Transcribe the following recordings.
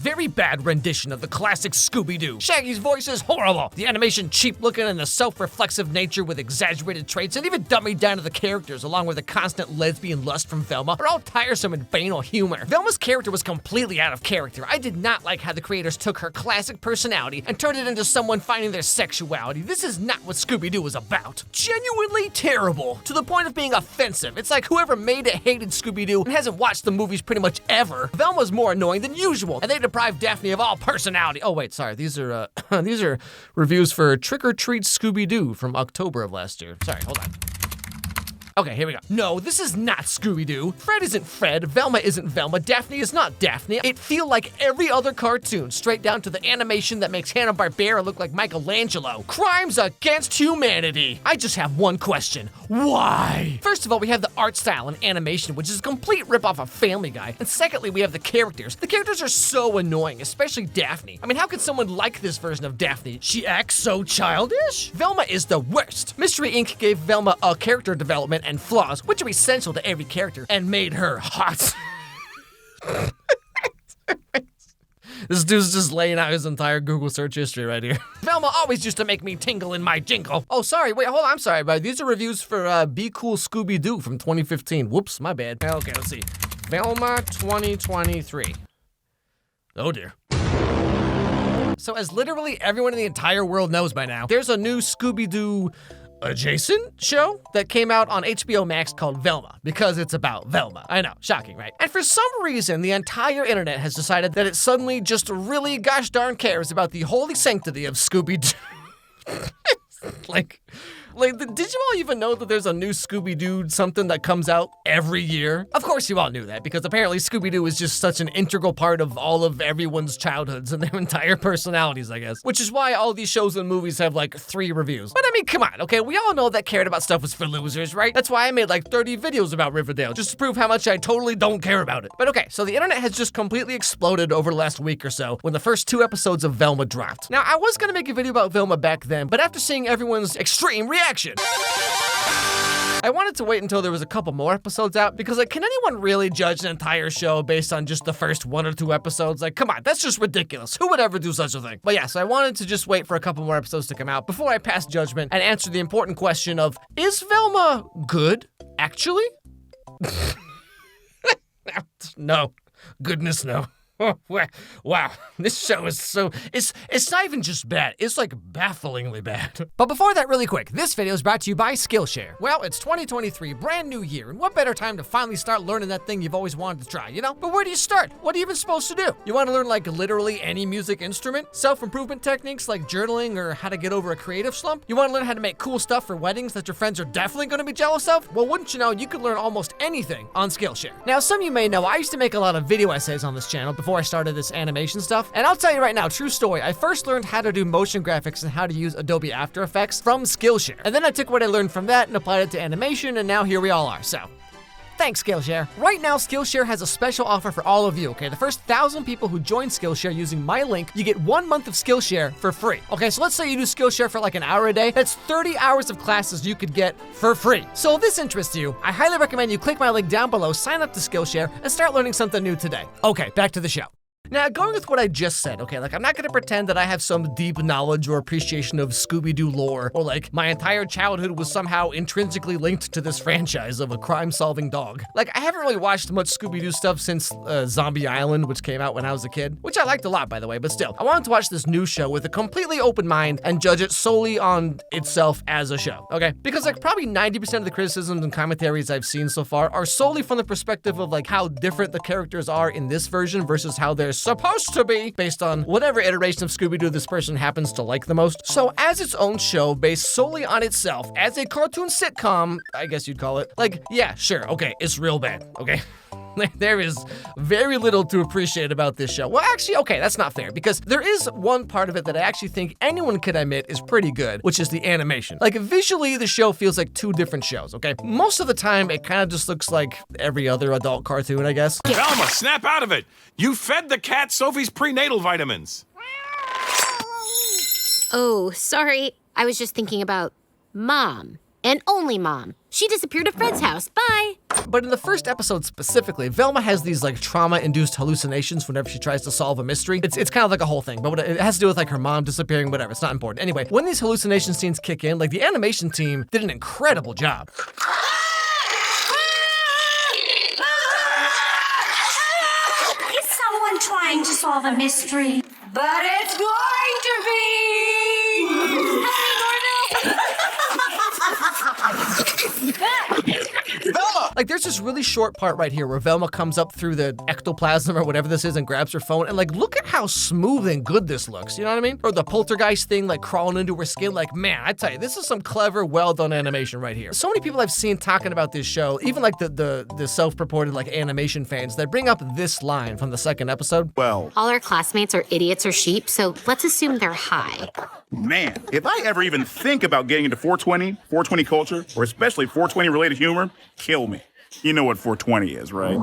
very bad rendition of the classic Scooby-Doo. Shaggy's voice is horrible. The animation cheap-looking and the self-reflexive nature with exaggerated traits and even dummied down to the characters along with the constant lesbian lust from Velma are all tiresome and banal humor. Velma's character was completely out of character. I did not like how the creators took her classic personality and turned it into someone finding their sexuality. This is not what Scooby-Doo was about. Genuinely terrible, to the point of being offensive. It's like whoever made it hated Scooby-Doo and hasn't watched the movies pretty much ever. Velma's more annoying than usual, and they deprived Daphne of all personality. Oh wait, sorry, these are these are reviews for Trick or Treat Scooby-Doo from October of last year. Sorry, hold on. Okay, here we go. No, this is not Scooby-Doo. Fred isn't Fred, Velma isn't Velma, Daphne is not Daphne. It feel like every other cartoon, straight down to the animation that makes Hanna-Barbera look like Michelangelo. Crimes against humanity. I just have one question. Why? First of all, we have the art style and animation, which is a complete ripoff of Family Guy. And secondly, we have the characters. The characters are so annoying, especially Daphne. I mean, how could someone like this version of Daphne? She acts so childish. Velma is the worst. Mystery Inc. gave Velma a character development and flaws, which are essential to every character, and made her hot. This dude's just laying out his entire Google search history right here. Velma always used to make me tingle in my jingle. Oh, sorry, wait, hold on, I'm sorry, but these are reviews for Be Cool Scooby-Doo from 2015. Whoops, my bad. Okay, let's see. Velma 2023. Oh dear. So as literally everyone in the entire world knows by now, there's a new Scooby-Doo adjacent show that came out on HBO Max called Velma, because it's about Velma. I know, shocking, right? And for some reason, the entire internet has decided that it suddenly just really gosh darn cares about the holy sanctity of Scooby-Doo. Like, did you all even know that there's a new Scooby-Doo something that comes out every year? Of course you all knew that, because apparently Scooby-Doo is just such an integral part of all of everyone's childhoods and their entire personalities, I guess. Which is why all these shows and movies have like 3 reviews. But I mean, come on, okay? We all know that caring about stuff was for losers, right? That's why I made like 30 videos about Riverdale, just to prove how much I totally don't care about it. But okay, so the internet has just completely exploded over the last week or so when the first 2 episodes of Velma dropped. Now, I was gonna make a video about Velma back then, but after seeing everyone's extreme reaction, I wanted to wait until there was a couple more episodes out because, like, can anyone really judge an entire show based on just the first 1 or 2 episodes? Like, come on, that's just ridiculous. Who would ever do such a thing? But yeah, so I wanted to just wait for a couple more episodes to come out before I pass judgment and answer the important question of, is Velma good, actually? No. Goodness, no. Wow, this show is so, it's not even just bad, it's like bafflingly bad. But before that, really quick, this video is brought to you by Skillshare. Well, it's 2023, brand new year, and what better time to finally start learning that thing you've always wanted to try, you know? But where do you start? What are you even supposed to do? You want to learn like literally any music instrument? Self-improvement techniques like journaling or how to get over a creative slump? You want to learn how to make cool stuff for weddings that your friends are definitely going to be jealous of? Well, wouldn't you know, you could learn almost anything on Skillshare. Now, some of you may know I used to make a lot of video essays on this channel before I started this animation stuff, and I'll tell you right now, true story, I first learned how to do motion graphics and how to use Adobe After Effects from Skillshare. And then I took what I learned from that and applied it to animation, and now here we all are, so. Thanks, Skillshare. Right now, Skillshare has a special offer for all of you, okay? The first 1,000 people who join Skillshare using my link, you get 1 month of Skillshare for free. Okay, so let's say you do Skillshare for like an hour a day. That's 30 hours of classes you could get for free. So if this interests you, I highly recommend you click my link down below, sign up to Skillshare, and start learning something new today. Okay, back to the show. Now, going with what I just said, okay, like I'm not gonna pretend that I have some deep knowledge or appreciation of Scooby-Doo lore, or like my entire childhood was somehow intrinsically linked to this franchise of a crime-solving dog. Like, I haven't really watched much Scooby-Doo stuff since Zombie Island, which came out when I was a kid, which I liked a lot, by the way, but still, I wanted to watch this new show with a completely open mind and judge it solely on itself as a show, okay? Because like probably 90% of the criticisms and commentaries I've seen so far are solely from the perspective of like how different the characters are in this version versus how they're supposed to be based on whatever iteration of Scooby-Doo this person happens to like the most. So as its own show based solely on itself, as a cartoon sitcom, I guess you'd call it, like, yeah, sure, okay, it's real bad, okay? There is very little to appreciate about this show. Well, actually, okay, that's not fair, because there is one part of it that I actually think anyone could admit is pretty good, which is the animation. Like, visually, the show feels like 2 different shows, okay? Most of the time, it kind of just looks like every other adult cartoon, I guess. Velma, snap out of it! You fed the cat Sophie's prenatal vitamins! Oh, sorry. I was just thinking about Mom. and only mom. She disappeared at Fred's house. Bye. But in the first episode specifically, Velma has these like trauma-induced hallucinations whenever she tries to solve a mystery. It's kind of like a whole thing, but it has to do with like her mom disappearing, whatever. It's not important. Anyway, when these hallucination scenes kick in, like the animation team did an incredible job. Is someone trying to solve a mystery? But it's going to be... Velma! Like there's this really short part right here where Velma comes up through the ectoplasm or whatever this is and grabs her phone, and like look at how smooth and good this looks, you know what I mean? Or the poltergeist thing like crawling into her skin, like man, I tell you, this is some clever, well done animation right here. So many people I've seen talking about this show, even like the self-purported like animation fans, that bring up this line from the second episode. Well, All our classmates are idiots or sheep, so let's assume they're high. man, if I ever even think about getting into 420 culture, or especially 420 related humor, kill me. You know what 420 is, right?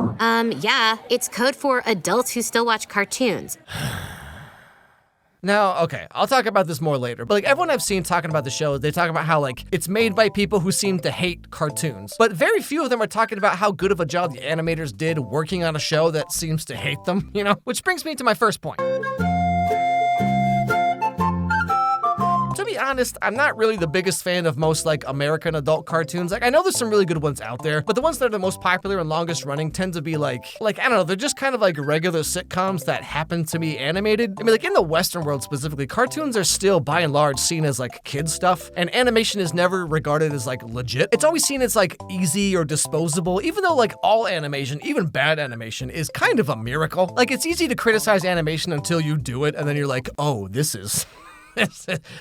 Yeah, it's code for adults who still watch cartoons. Now, okay, I'll talk about this more later, but like everyone I've seen talking about the show, they talk about how like it's made by people who seem to hate cartoons, but very few of them are talking about how good of a job the animators did working on a show that seems to hate them, you know? Which brings me to my first point. To be honest, I'm not really the biggest fan of most like American adult cartoons. Like I know there's some really good ones out there, but the ones that are the most popular and longest running tend to be like I don't know, they're just kind of like regular sitcoms that happen to be animated. I mean, like in the Western world specifically, cartoons are still by and large seen as like kid stuff, and animation is never regarded as like legit. It's always seen as like easy or disposable, even though like all animation, even bad animation, is kind of a miracle. Like it's easy to criticize animation until you do it, and then you're like, oh, this is...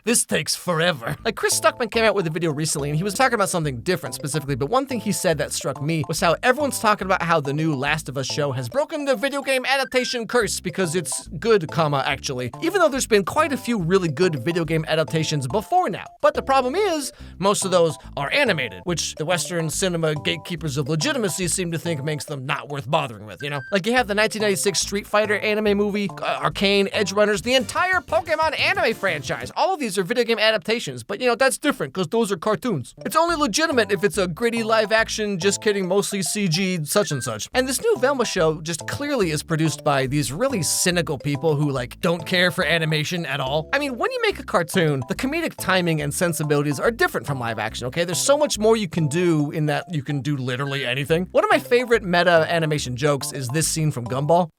this takes forever. Like Chris Stuckman came out with a video recently and he was talking about something different specifically, but one thing he said that struck me was how everyone's talking about how the new Last of Us show has broken the video game adaptation curse because it's good, actually, even though there's been quite a few really good video game adaptations before now. But the problem is, most of those are animated, which the Western cinema gatekeepers of legitimacy seem to think makes them not worth bothering with, you know? Like you have the 1996 Street Fighter anime movie, Arcane, Edge Runners, the entire Pokemon anime franchise. All of these are video game adaptations, but you know, that's different because those are cartoons. It's only legitimate if it's a gritty live action, just kidding, mostly CG, such and such. And this new Velma show just clearly is produced by these really cynical people who like don't care for animation at all. I mean, when you make a cartoon, the comedic timing and sensibilities are different from live action, okay? There's so much more you can do in that you can do literally anything. One of my favorite meta animation jokes is this scene from Gumball.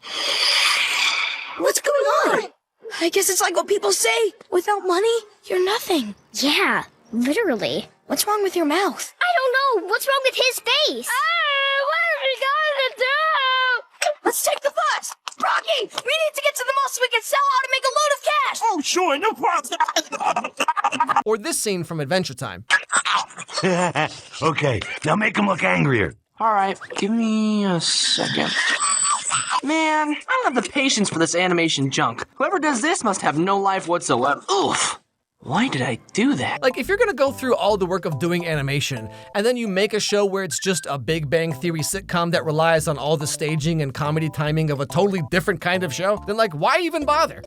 What's going on? I guess it's like what people say. Without money, you're nothing. Yeah, literally. What's wrong with your mouth? I don't know. What's wrong with his face? What are we going to do? Let's take the bus. Rocky, we need to get to the mall so we can sell out and make a load of cash. Oh, sure, no problem. Or this scene from Adventure Time. Okay, now make him look angrier. All right, give me a second. Man, I don't have the patience for this animation junk. Whoever does this must have no life whatsoever. Oof. Why did I do that? Like, if you're gonna go through all the work of doing animation, and then you make a show where it's just a Big Bang Theory sitcom that relies on all the staging and comedy timing of a totally different kind of show, then like, why even bother?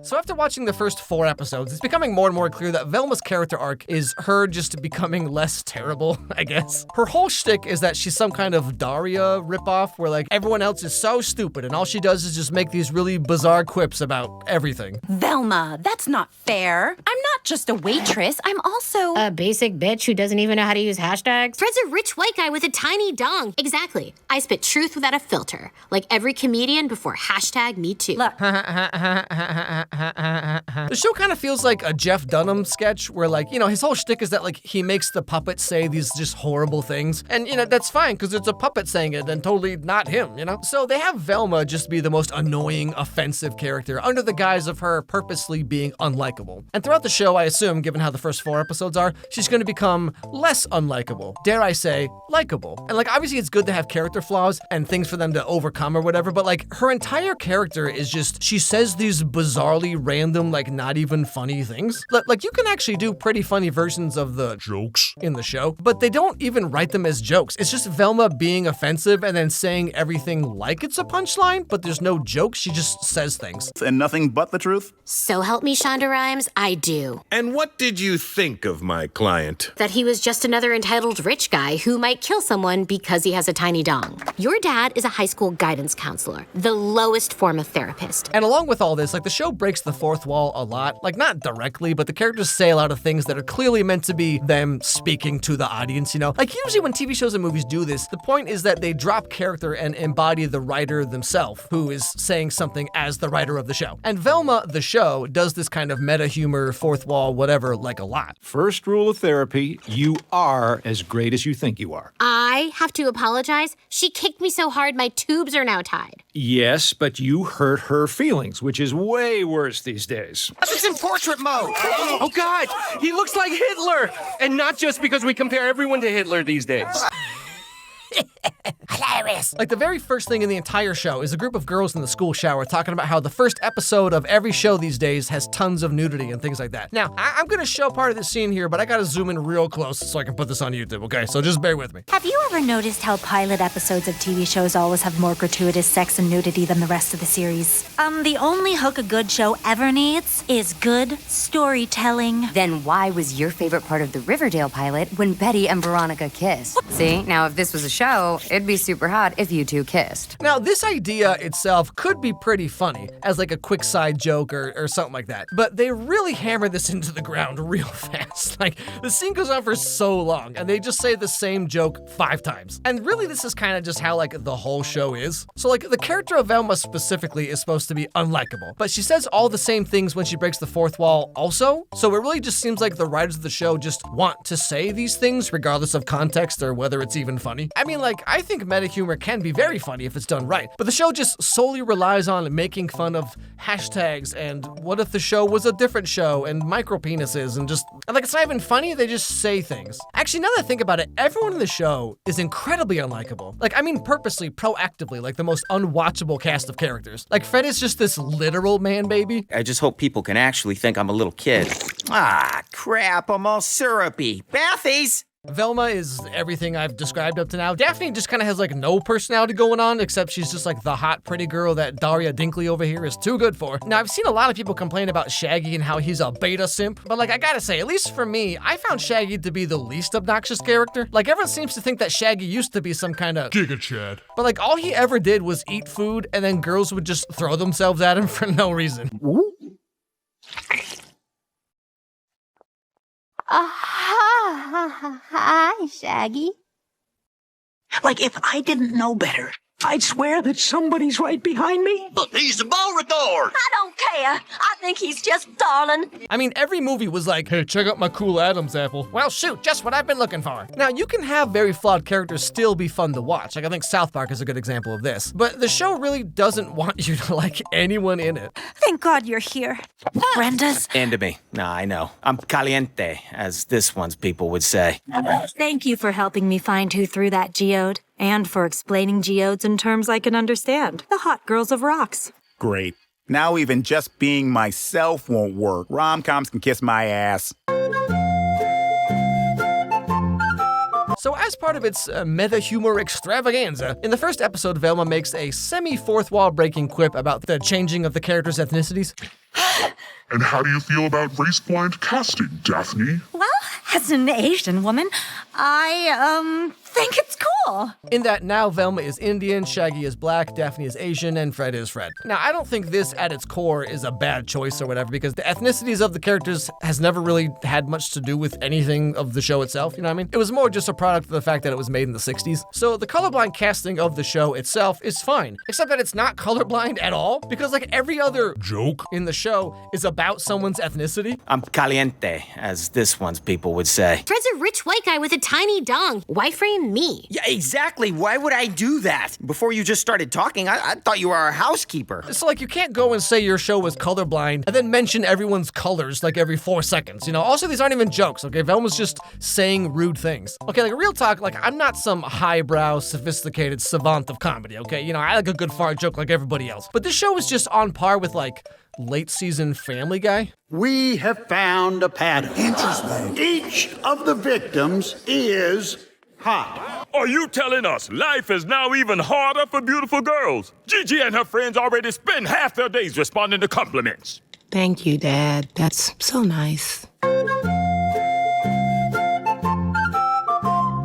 So after watching the first 4 episodes, it's becoming more and more clear that Velma's character arc is her just becoming less terrible, I guess. Her whole shtick is that she's some kind of Daria ripoff where like everyone else is so stupid and all she does is just make these really bizarre quips about everything. Velma, that's not fair. I'm not just a waitress, I'm also... A basic bitch who doesn't even know how to use hashtags? Fred's a rich white guy with a tiny dong. Exactly. I spit truth without a filter. Like every comedian before #MeToo. Look. The show kind of feels like a Jeff Dunham sketch where like, you know, his whole shtick is that like he makes the puppet say these just horrible things. And, you know, that's fine because it's a puppet saying it and totally not him, you know? So they have Velma just be the most annoying, offensive character under the guise of her purposely being unlikable. And throughout the show, I assume, given how the first 4 episodes are, she's going to become less unlikable. Dare I say, likable. And like, obviously it's good to have character flaws and things for them to overcome or whatever, but like her entire character is just, she says these bizarrely random, like not even funny things. Like you can actually do pretty funny versions of the jokes in the show, but they don't even write them as jokes. It's just Velma being offensive and then saying everything like it's a punchline, but there's no joke. She just says things. And nothing but the truth? So help me, Shonda Rhimes, I do. too. And what did you think of my client? That he was just another entitled rich guy who might kill someone because he has a tiny dong. Your dad is a high school guidance counselor, the lowest form of therapist. And along with all this, like, the show breaks the fourth wall a lot. Like, not directly, but the characters say a lot of things that are clearly meant to be them speaking to the audience, you know? Like, usually when TV shows and movies do this, the point is that they drop character and embody the writer themselves, who is saying something as the writer of the show. And Velma, the show, does this kind of meta humor, fourth wall, whatever, like a lot. First rule of therapy, you are as great as you think you are. I have to apologize. She kicked me so hard my tubes are now tied. Yes, but you hurt her feelings, which is way worse these days. It's in portrait mode. Oh, God, he looks like Hitler. And not just because we compare everyone to Hitler these days. Hilarious. Like, the very first thing in the entire show is a group of girls in the school shower talking about how the first episode of every show these days has tons of nudity and things like that. Now, I'm gonna show part of this scene here, but I gotta zoom in real close so I can put this on YouTube, okay? So just bear with me. Have you ever noticed how pilot episodes of TV shows always have more gratuitous sex and nudity than the rest of the series? The only hook a good show ever needs is good storytelling. Then why was your favorite part of the Riverdale pilot when Betty and Veronica kissed? See, now if this was a show, it'd be super hot if you two kissed. Now, this idea itself could be pretty funny as like a quick side joke or something like that, but they really hammer this into the ground real fast. Like, the scene goes on for so long and they just say the same joke 5 times. And really, this is kind of just how like the whole show is. So like, the character of Velma specifically is supposed to be unlikable, but she says all the same things when she breaks the fourth wall also. So it really just seems like the writers of the show just want to say these things regardless of context or whether it's even funny. I mean, like, I think meta humor can be very funny if it's done right, but the show just solely relies on making fun of hashtags and what if the show was a different show and micro penises and like, it's not even funny, they just say things. Actually, now that I think about it, everyone in the show is incredibly unlikable. Like, I mean purposely, proactively, like the most unwatchable cast of characters. Like, Fred is just this literal man baby. I just hope people can actually think I'm a little kid. Ah, crap, I'm all syrupy. Bathies! Velma is everything I've described up to now. Daphne just kind of has like no personality going on, except she's just like the hot, pretty girl that Daria Dinkley over here is too good for. Now, I've seen a lot of people complain about Shaggy and how he's a beta simp, but like, I gotta say, at least for me, I found Shaggy to be the least obnoxious character. Like, everyone seems to think that Shaggy used to be some kind of Giga Chad. But like, all he ever did was eat food, and then girls would just throw themselves at him for no reason. Hi, Shaggy. Like, if I didn't know better, I'd swear that somebody's right behind me. But he's the Beauregard. I don't care. I think he's just darling. I mean, every movie was like, hey, check out my cool Adam's apple. Well, shoot, just what I've been looking for. Now, you can have very flawed characters still be fun to watch. Like, I think South Park is a good example of this. But the show really doesn't want you to like anyone in it. Thank God you're here. Brenda's. Into me. Nah, I know. I'm caliente, as this one's people would say. Thank you for helping me find who threw that geode. And for explaining geodes in terms I can understand. The hot girls of rocks. Great. Now even just being myself won't work. Rom-coms can kiss my ass. So as part of its meta humor extravaganza, in the first episode, Velma makes a semi-fourth wall breaking quip about the changing of the characters' ethnicities. And how do you feel about race-blind casting, Daphne? Well, as an Asian woman, I think it's cool. In that now Velma is Indian, Shaggy is black, Daphne is Asian, and Fred is Fred. Now, I don't think this at its core is a bad choice or whatever, because the ethnicities of the characters has never really had much to do with anything of the show itself, you know what I mean? It was more just a product of the fact that it was made in the 60s. So the colorblind casting of the show itself is fine, except that it's not colorblind at all, because like every other joke in the show is about someone's ethnicity. I'm caliente, as this one's people would say. Fred's a rich white guy with a tiny dong. Why frame me? Yeah, exactly. Why would I do that? Before you just started talking, I thought you were our housekeeper. So like, you can't go and say your show was colorblind and then mention everyone's colors like every 4 seconds, you know? Also, these aren't even jokes, okay? Velma's just saying rude things. Okay, like real talk, like I'm not some highbrow, sophisticated savant of comedy, okay? You know, I like a good fart joke like everybody else. But this show is just on par with like late season Family Guy. We have found a pattern. Interesting. Each of the victims is hot. Are you telling us life is now even harder for beautiful girls? Gigi and her friends already spend half their days responding to compliments. Thank you, Dad. That's so nice.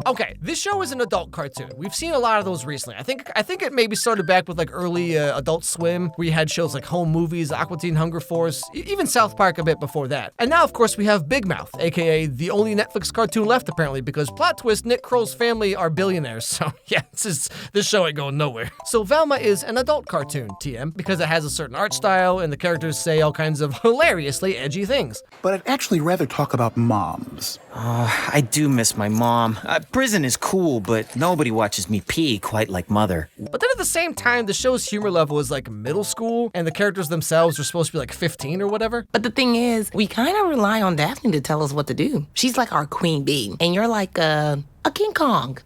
Okay, this show is an adult cartoon. We've seen a lot of those recently. I think it maybe started back with like early Adult Swim, where you had shows like Home Movies, Aqua Teen Hunger Force, even South Park a bit before that. And now, of course, we have Big Mouth, aka the only Netflix cartoon left apparently, because plot twist, Nick Kroll's family are billionaires. So yeah, this show ain't going nowhere. So Velma is an adult cartoon, TM, because it has a certain art style and the characters say all kinds of hilariously edgy things. But I'd actually rather talk about moms. I do miss my mom. Prison is cool, but nobody watches me pee quite like Mother. But then at the same time, the show's humor level is like middle school, and the characters themselves are supposed to be like 15 or whatever. But the thing is, we kind of rely on Daphne to tell us what to do. She's like our queen bee, and you're like a King Kong.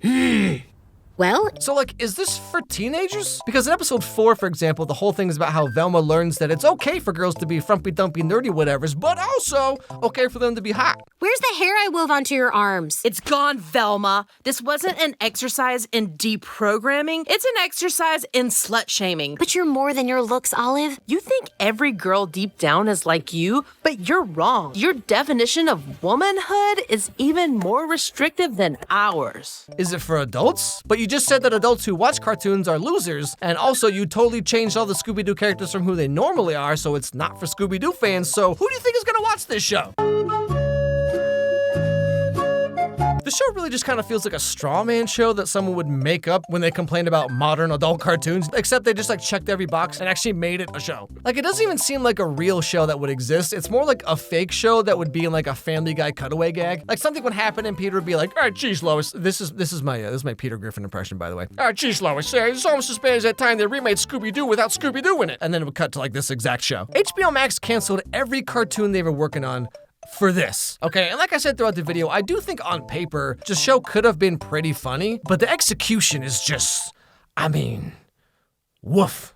Well, so like, is this for teenagers? Because in episode 4, for example, the whole thing is about how Velma learns that it's okay for girls to be frumpy dumpy nerdy whatevers, but also okay for them to be hot. Where's the hair I wove onto your arms? It's gone, Velma. This wasn't an exercise in deprogramming. It's an exercise in slut shaming. But you're more than your looks, Olive. You think every girl deep down is like you, but you're wrong. Your definition of womanhood is even more restrictive than ours. Is it for adults? But you just said that adults who watch cartoons are losers, and also you totally changed all the Scooby-Doo characters from who they normally are, so it's not for Scooby-Doo fans, so who do you think is gonna watch this show? The show really just kind of feels like a straw man show that someone would make up when they complain about modern adult cartoons, except they just like checked every box and actually made it a show. Like, it doesn't even seem like a real show that would exist. It's more like a fake show that would be in like a Family Guy cutaway gag. Like, something would happen and Peter would be like, all right, geez, Lois, this is my Peter Griffin impression, by the way. All right, geez, Lois, it's almost as bad as that time they remade Scooby-Doo without Scooby-Doo in it. And then it would cut to like this exact show. HBO Max canceled every cartoon they were working on for this. Okay, and like I said throughout the video, I do think on paper, the show could have been pretty funny, but the execution is just, I mean, woof.